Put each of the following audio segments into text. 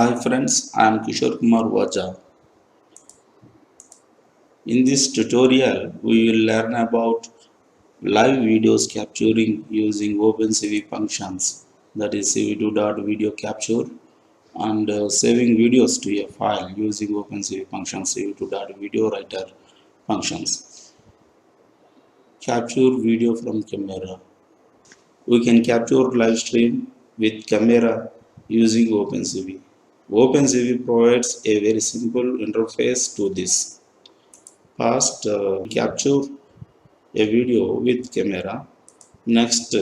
Hi friends, I am Kishore Kumar Vaja. In this tutorial, we will learn about live videos capturing using OpenCV functions, that is cv2.video capture, and saving videos to a file using OpenCV functions, cv2.video writer functions. Capture video from camera. We can capture live stream with camera using OpenCV. OpenCV provides a very simple interface to this. First, capture a video with camera. Next,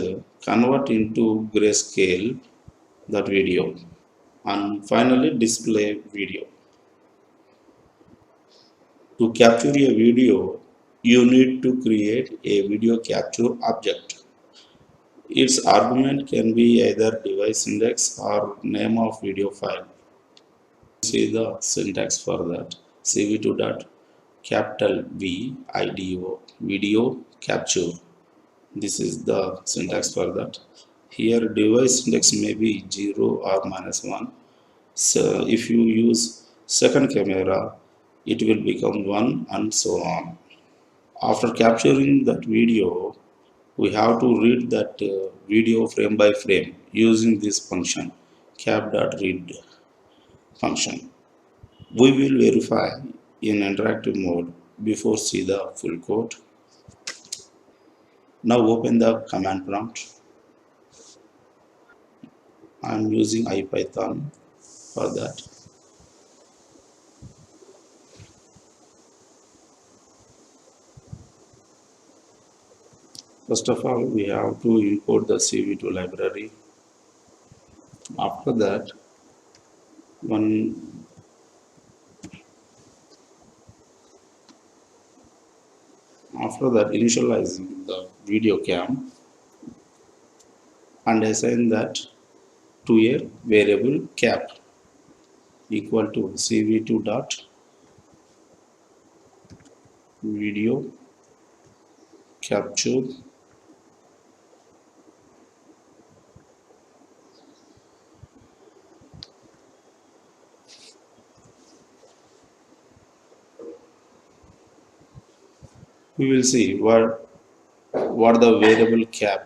convert into grayscale that video. And finally, display video. To capture a video, you need to create a video capture object. Its argument can be either device index or name of video file. See the syntax for that. cv2.video video capture. This is the syntax for that. Here device index may be 0 or -1. So if you use second camera, it will become 1 and so on. After capturing that video, we have to read that video frame by frame using this function cap.read function. We will verify in interactive mode before see the full code. Now open the command prompt. I am using IPython for that. First of all, we have to import the cv2 library. After that, initializing the video cam and assign that to a variable cap equal to cv2.video capture we will see what the variable cap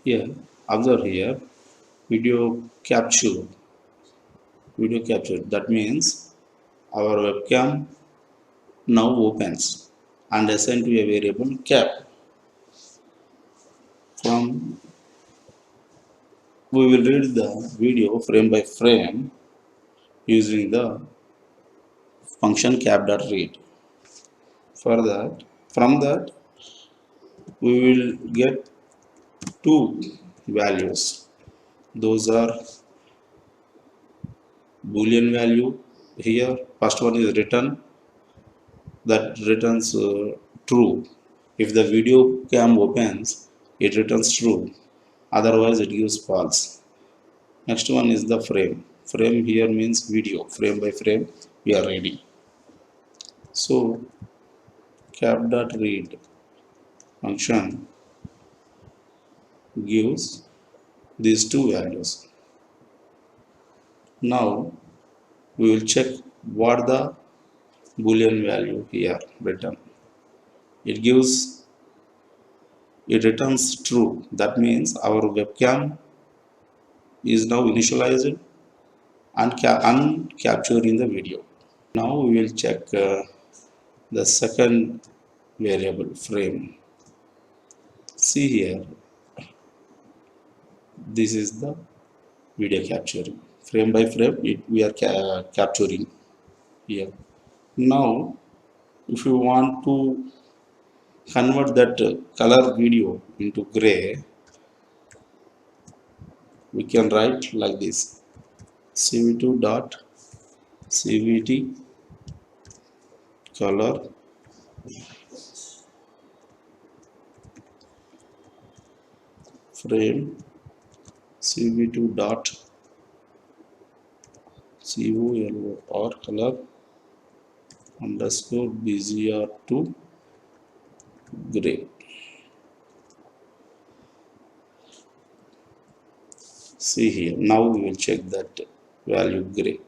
here. Observe here video capture. That means our webcam now opens and assigned to a variable cap. From we will read the video frame by frame using the function cap.read. From that we will get two values. Those are Boolean value. Here first one is return, that returns true. If the video cam opens, it returns true, otherwise it gives false. Next one is the frame. Frame here means video, frame by frame we are reading. So cap.read function gives these two values. Now we will check what the Boolean value here return. It returns true. That means our webcam is now initialized and capturing the video. Now we will check the second variable frame. See here, this is the video capturing. Frame by frame we are capturing here. Now if you want to convert that color video into gray, we can write like this: cv2.cvt color frame cv2.colo or color underscore bgr to gray. See here, now we will check that value gray.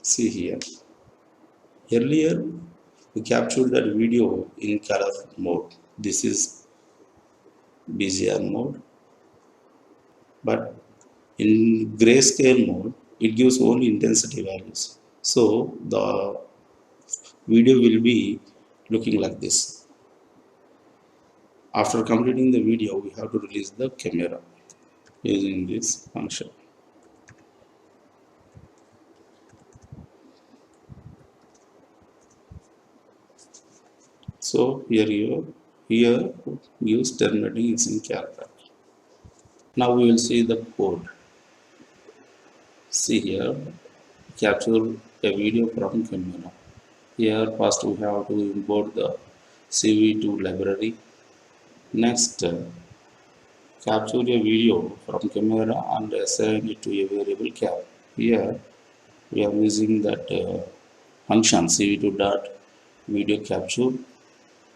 See here. Earlier, we captured that video in color mode. This is BZR mode, but in grayscale mode, it gives only intensity values. So the video will be looking like this. After completing the video, we have to release the camera using this function. So here use terminating is in character. Now we will see the code. See here, capture a video from camera. Here first we have to import the CV2 library. Next, capture a video from camera and assign it to a variable cap. Here we are using that function CV2 dot video capture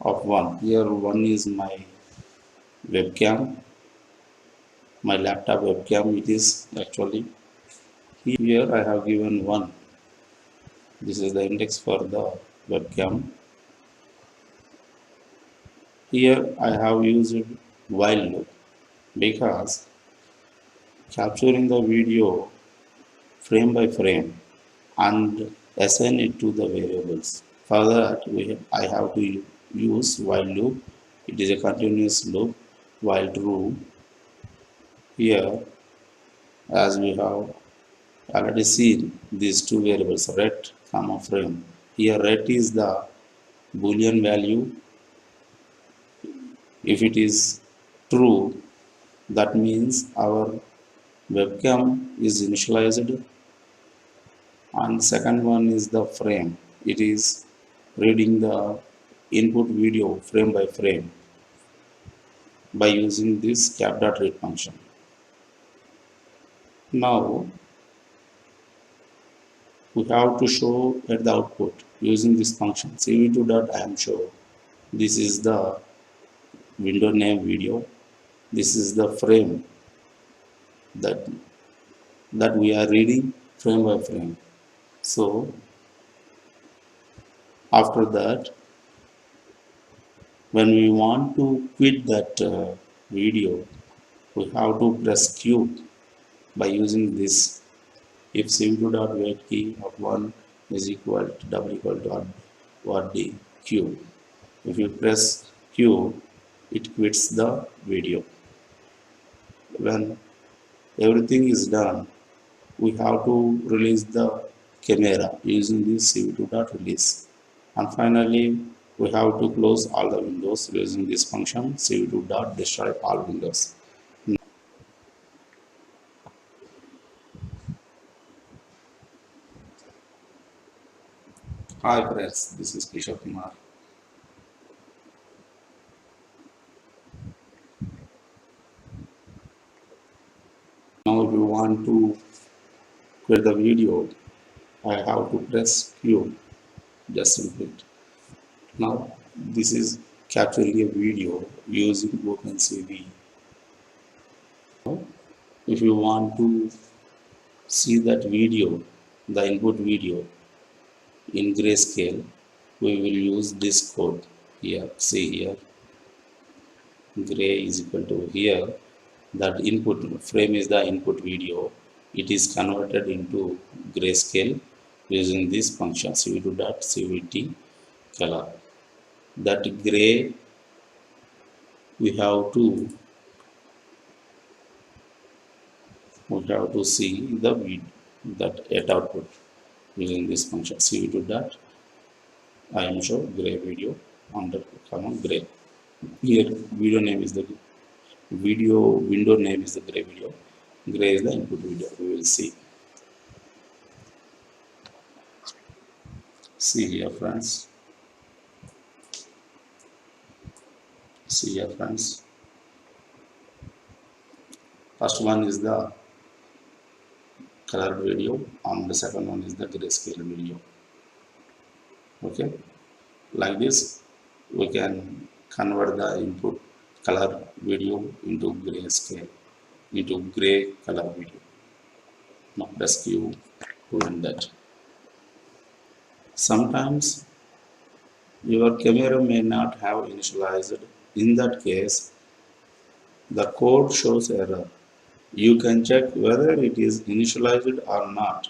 of one. Here one is my webcam, my laptop webcam. It is actually here I have given one. This is the index for the webcam. Here I have used while loop because capturing the video frame by frame and assign it to the variables. For that, I have to use while loop. It is a continuous loop while true. Here, as we have already seen these two variables, ret, comma, frame. Here, ret is the Boolean value. If it is true, that means our webcam is initialized, and second one is the frame. It is reading the input video frame by frame by using this cap.read function. Now we have to show at the output using this function cv2.imShow. This is the window name video. This is the frame that we are reading frame by frame. So after that, when we want to quit that video, we have to press Q by using this. If cv2.wait key of 1 is equal to double equal to what d q. If you press Q, it quits the video. When everything is done, we have to release the camera using this cv2.release. And finally, we have to close all the windows using this function cv2.destroy all windows. Hi friends, this is Kishore Kumar. Now if you want to quit the video, I have to press Q, just simply. Now this is capturing a video using OpenCV. If you want to see that video, the input video in grayscale, we will use this code here. See here, gray is equal to here. That input frame is the input video. It is converted into grayscale using this function cv2.cvt color. That gray we have to see the video that at output using this function cv2.imShow gray video under comma gray. Here video name is the video window name is the gray video. Gray is the input video. We will see. See here, friends. See here, friends. First one is the color video, and the second one is the grayscale video. Okay, like this, we can convert the input color video into grayscale. into gray color video. Now let's you to run that. Sometimes your camera may not have initialized. In that case, the code shows error. You can check whether it is initialized or not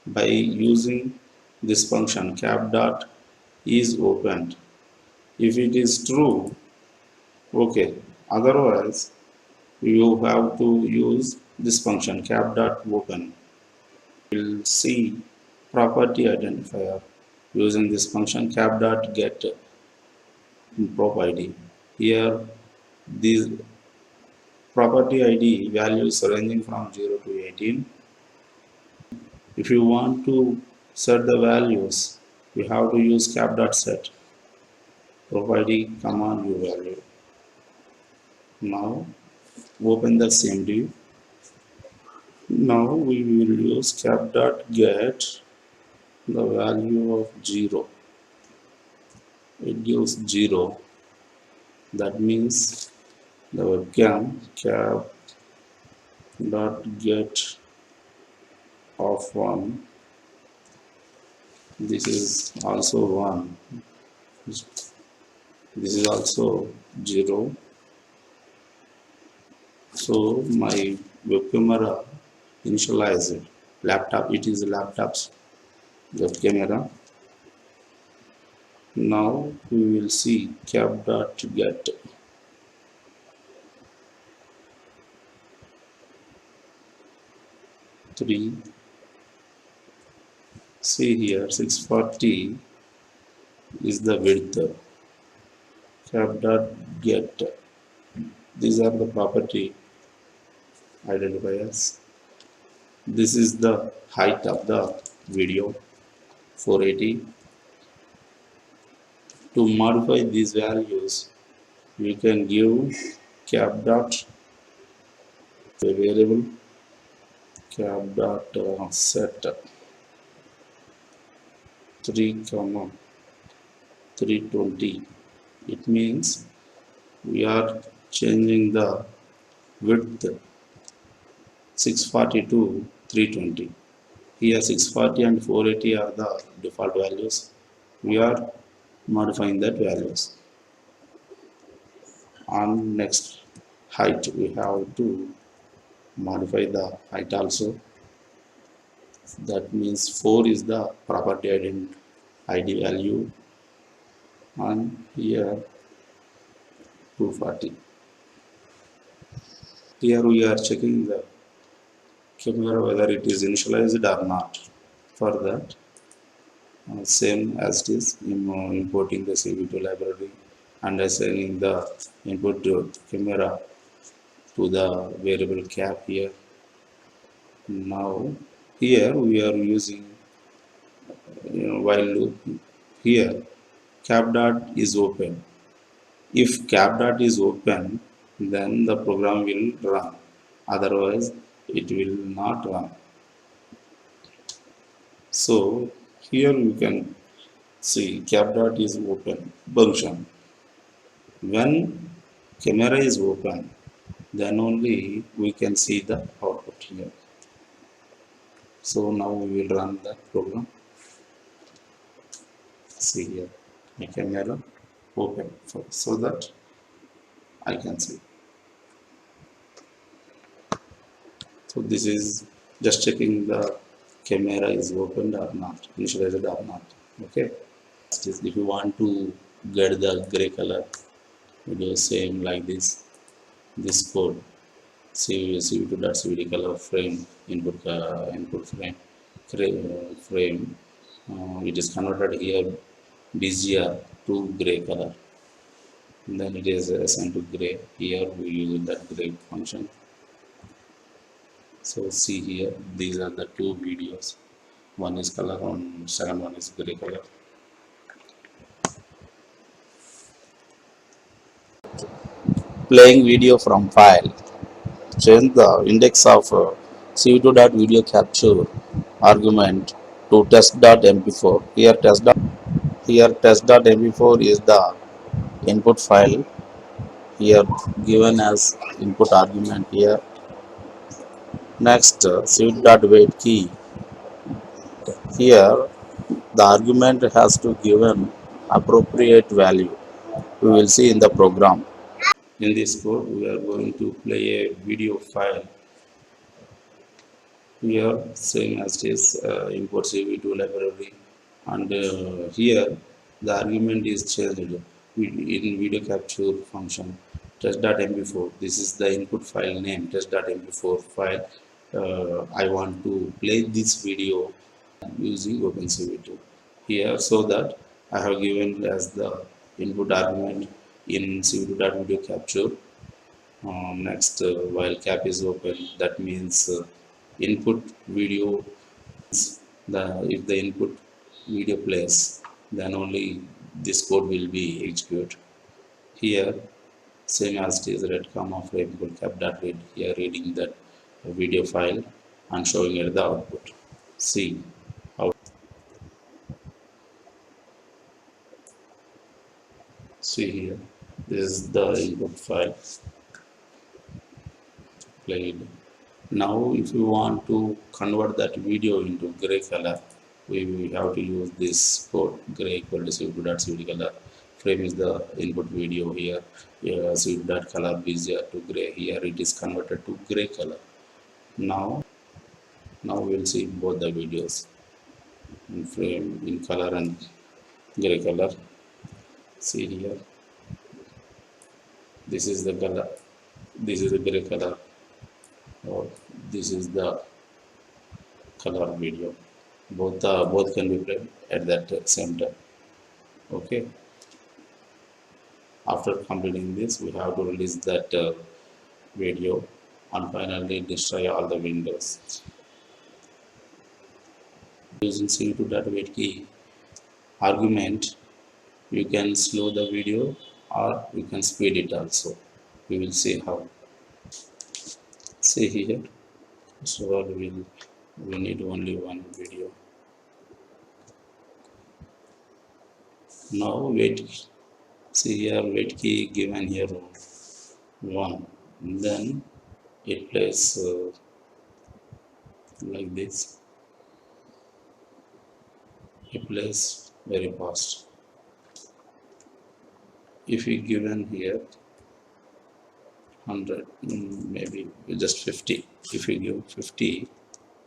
by using this function cap.isOpened. If it is true, okay. Otherwise, you have to use this function cap.open. We'll see property identifier using this function cap.get propId. Here, these property ID values ranging from 0 to 18. If you want to set the values, you have to use cap.set propId command view value. Now open the CMD. Now we will use cap.get the value of 0. It gives 0. That means the webcam cap.get of 1. This is also 1. This is also 0. So my web camera initialized laptop. It is a laptop's web camera. Now we will see cap.get. Three. See here 640 is the width. Cap.get. These are the property identifiers. This is the height of the video 480. To modify these values, we can give cap.set variable cap.set 3,320. It means we are changing the width 640 to 320. Here 640 and 480 are the default values. We are modifying that values. On next height, we have to modify the height also. That means 4 is the property ID value, and here 240. Here we are checking the camera whether it is initialized or not. For that, same as it is, importing the CV2 library and assigning the input to camera to the variable cap here. Now here we are using while loop. Here cap.isOpened. If cap.isOpened, then the program will run. Otherwise, it will not run. So here you can see cap.isOpened function. When camera is open, then only we can see the output here. So now we will run the program. See here, my camera open so that I can see. So this is just checking the camera is opened or not, initialized or not. Okay. If you want to get the gray color, we do same like this. This code cv2.cvd color frame input frame. It is converted here BGR to gray color. Then it is assigned to gray. Here we use that gray function. So see here, these are the two videos. One is color and second one is gray color. Playing video from file. Change the index of cv2.video capture argument to test.mp4. Here test.mp4 is the input file here given as input argument here. Next, suite.wait key. Here, the argument has to given appropriate value. We will see in the program. In this code, we are going to play a video file. Here, same as this import CV2 library, and here the argument is changed in video capture function test.mp4. This is the input file name test.mp4 file. I want to play this video using OpenCV2 here, so that I have given as the input argument in cv2.video capture. Next, while cap is open, that means input video. The if the input video plays, then only this code will be executed. Here, same as it is red comma frame equal cap.read. Here, reading that video file and showing it the output. See how. See here, this is the input file played. Now, if you want to convert that video into gray color, we have to use this code gray equal to cv2.cv color. Frame is the input video here. Cv2.color is to gray. Here it is converted to gray color. Now we will see both the videos in frame in color and gray color. See here, this is the color. This is the gray color. Or this is the color video. Both can be played at that same time. Okay, after completing this, we have to release that video and finally destroy all the windows. Using cv2.wait key argument, you can slow the video or you can speed it also. We will see how. See here, first of all we need only one video. Now wait, see here, wait key given here 1, then it plays like this. It plays very fast. If we given here 100, maybe just 50. If we give 50,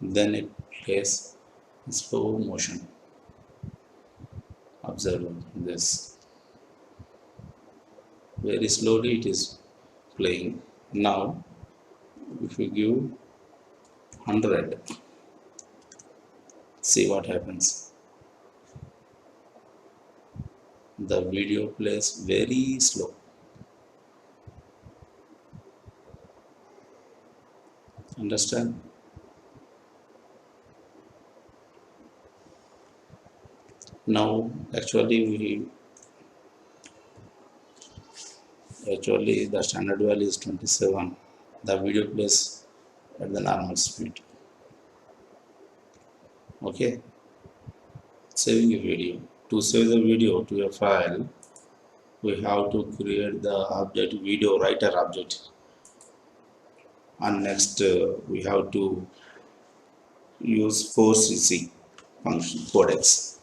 then it plays slow motion. Observe this. Very slowly it is playing. Now, if we give 100, see what happens. The video plays very slow. Understand? Now, actually the standard value is 27. The video plays at the normal speed. Okay, saving a video. To save the video to a file, we have to create the object video writer object, and next we have to use 4cc function codex.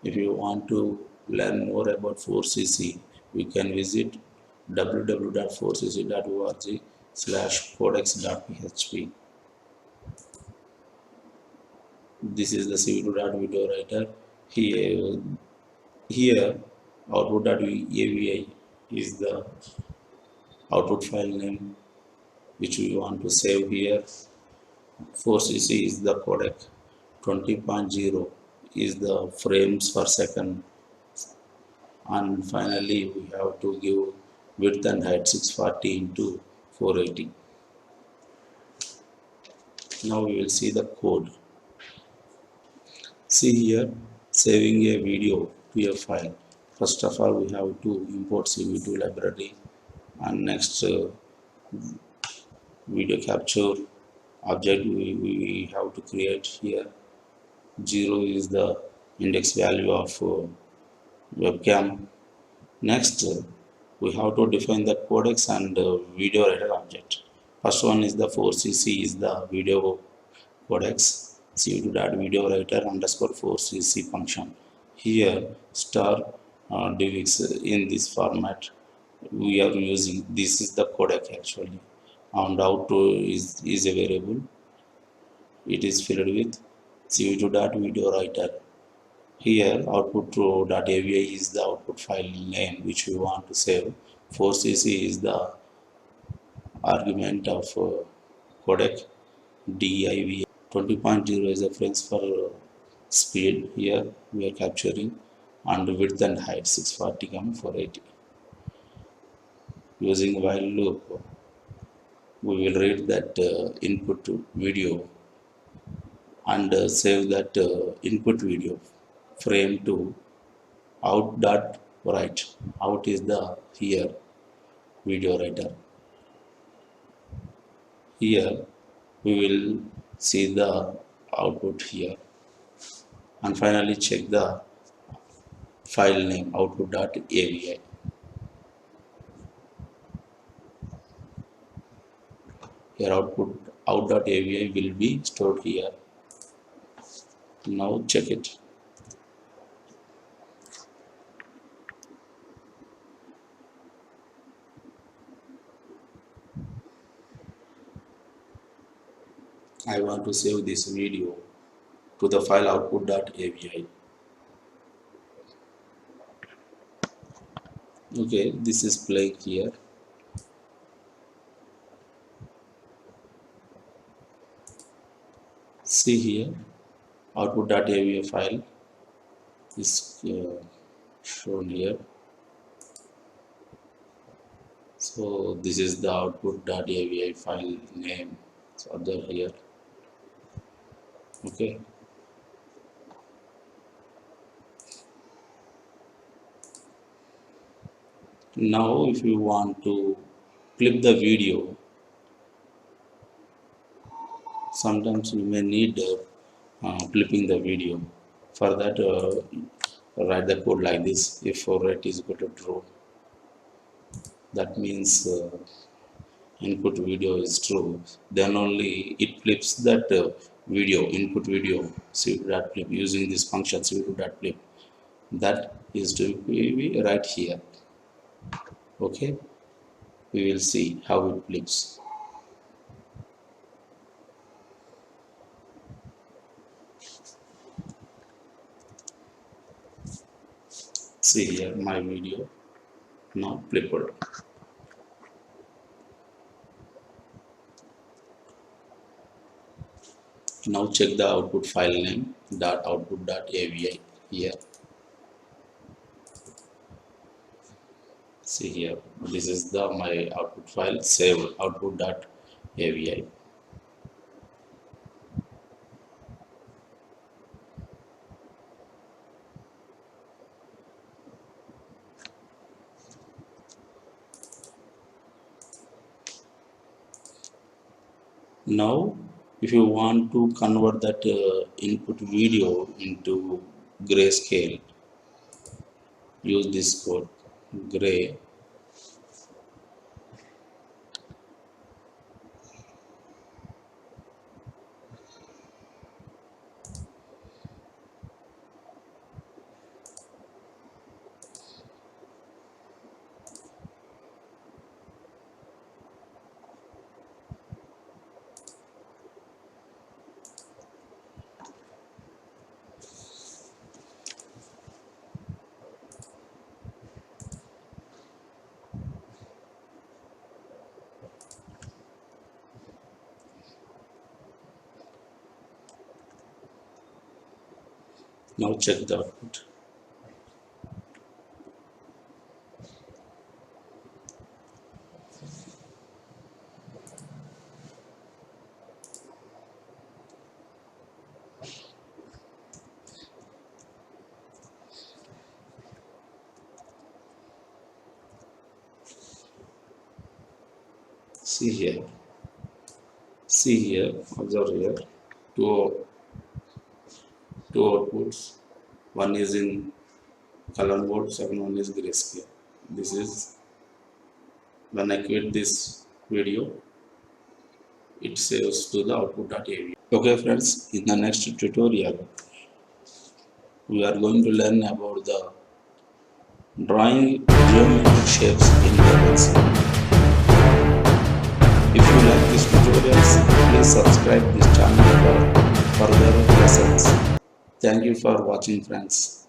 If you want to learn more about 4cc, you can visit www.4cc.org/codex.php. This is the cv2.video writer. Here output.avi is the output file name which we want to save here. 4cc is the codec. 20.0 is the frames per second, and finally we have to give width and height 640 into 480. Now we will see the code. See here, saving a video to a file. First of all, we have to import CV2 library, and next video capture object we have to create here. 0 is the index value of webcam. Next, we have to define the codecs and video writer object. First one is the 4cc is the video codecs. cv2.video writer underscore 4cc function. Here star divx in this format we are using. This is the codec actually, and out is a variable. It is filled with cv2.video writer. Here output.avi is the output file name which we want to save. 4cc is the argument of codec. div 20.0 is the frames for speed. Here we are capturing, and width and height 640 480. Using while loop we will read that input video and save that input video frame to out dot write. Out is the here video writer. Here we will see the output here, and finally check the file name output.avi. Here output out.avi will be stored here. Now check it. I want to save this video to the file output.avi. Okay, this is playing here. See here, output.avi file is shown here. So this is the output.avi file name. So other here. Okay. Now if you want to clip the video, sometimes you may need clipping the video. For that write the code like this. If for rate is equal to true, that means input video is true, then only it clips that video, input video cv2.clip using this function cv2.clip. That is to be right here. Okay, we will see how it clips. See here my video now clipped. Now check the output file name dot output.avi here. See here, this is the my output file, save output.avi. Now if you want to convert that input video into grayscale, use this code gray Now check the output. See here, observe here, two outputs. One is in color mode, second one is grayscale. This is when I quit this video, it saves to the output.avi. Okay friends, in the next tutorial, we are going to learn about the drawing geometric shapes in OpenCV. If you like these tutorials, please subscribe this channel for further lessons. Thank you for watching friends.